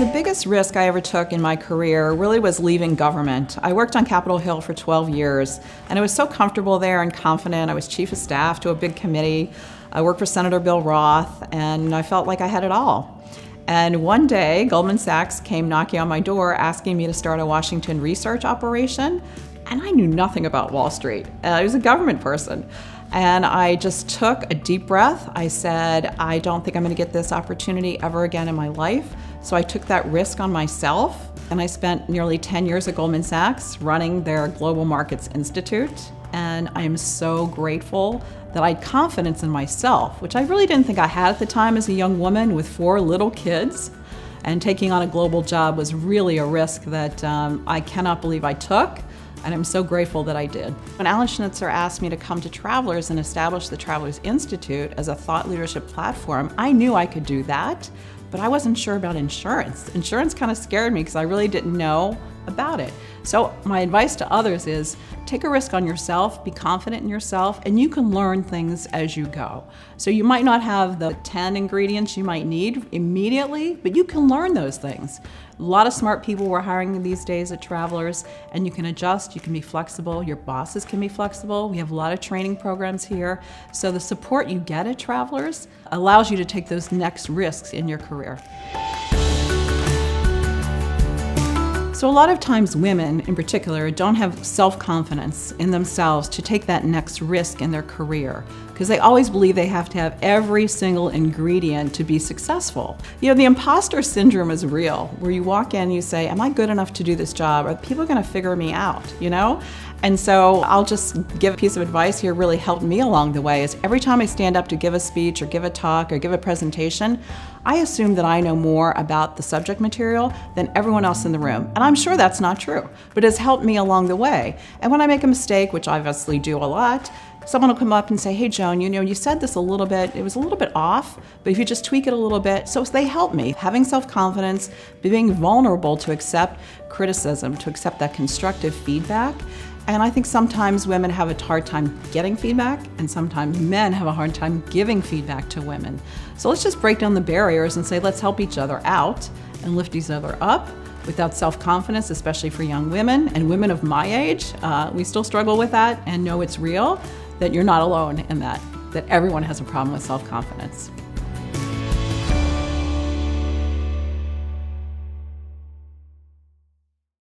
The biggest risk I ever took in my career really was leaving government. I worked on Capitol Hill for 12 years, and I was so comfortable there and confident. I was chief of staff to a big committee. I worked for Senator Bill Roth, and I felt like I had it all. And one day, Goldman Sachs came knocking on my door asking me to start a Washington research operation, and I knew nothing about Wall Street. I was a government person. And I just took a deep breath. I said, I don't think I'm going to get this opportunity ever again in my life. So I took that risk on myself, and I spent nearly 10 years at Goldman Sachs running their Global Markets Institute. And I am so grateful that I had confidence in myself, which I really didn't think I had at the time as a young woman with 4 little kids. And taking on a global job was really a risk that I cannot believe I took. And I'm so grateful that I did. When Alan Schnitzer asked me to come to Travelers and establish the Travelers Institute as a thought leadership platform, I knew I could do that, but I wasn't sure about insurance. Insurance kind of scared me because I really didn't know about it. So my advice to others is take a risk on yourself, be confident in yourself, and you can learn things as you go. So you might not have the 10 ingredients you might need immediately, but you can learn those things. A lot of smart people we're hiring these days at Travelers, and you can adjust, you can be flexible, your bosses can be flexible. We have a lot of training programs here. So the support you get at Travelers allows you to take those next risks in your career. So a lot of times women, in particular, don't have self-confidence in themselves to take that next risk in their career because they always believe they have to have every single ingredient to be successful. You know, the imposter syndrome is real, where you walk in and you say, am I good enough to do this job? Are people going to figure me out, you know? And so I'll just give a piece of advice here really helped me along the way is every time I stand up to give a speech or give a talk or give a presentation, I assume that I know more about the subject material than everyone else in the room. And I'm sure that's not true, but it's helped me along the way. And when I make a mistake, which I obviously do a lot, someone will come up and say, hey Joan, you know, you said this a little bit, it was a little bit off, but if you just tweak it a little bit, so they help me. Having self-confidence, being vulnerable to accept criticism, to accept that constructive feedback. And I think sometimes women have a hard time getting feedback, and sometimes men have a hard time giving feedback to women. So let's just break down the barriers and say, let's help each other out and lift each other up. Without self-confidence, especially for young women and women of my age, we still struggle with that and know it's real, that you're not alone in that everyone has a problem with self-confidence.